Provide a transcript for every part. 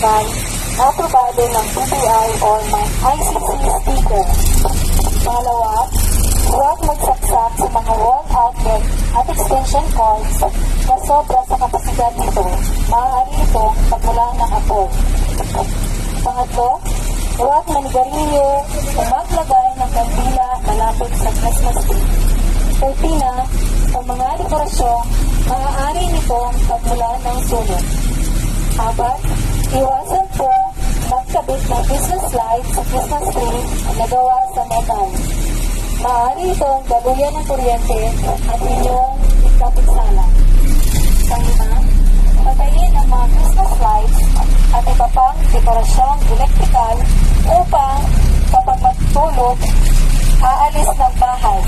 personal na aprobado ng BPI or may ICC sticker. Pangalawa, huwag magsaksak sa mga wall outlet at extension cords na sobra sa kapasidad nito. Maaari itong pagmulan ng apoy. Pangatlo, huwag manigarilyo o maglagay ng kandila malapit sa Christmas tree. 13, ang mga dekorasyon, maaari nitong pagmulan ng sunog. 4, iwasan po magkabit ng Christmas light sa Christmas tree na gawa sa metal. Maaari itong galuyan ng kuryente at inyong ikapigsala. 5, patayin ang mga Christmas lights at iba pang dekorasyong elektrikal upang kapag matulog, aalis ng bahay.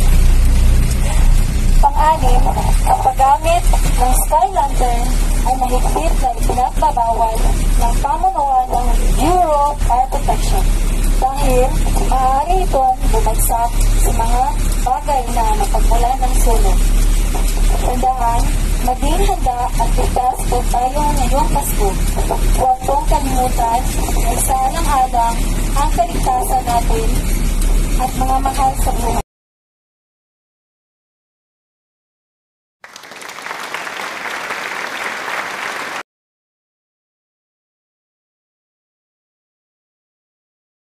6, ang paggamit ng sky lantern ay mahigpit na ipinagbabawal ng pamunuan ng Bureau of Fire Protection dahil maaari itong bumagsak sa mga bagay na mapagmulan ng sunog. Tandaan, maging handa at ligtas po tayo ngayong Pasko. Huwag pong kalimutan na isaalang-alang ang kaligtasan natin at mga mahal sa buhay.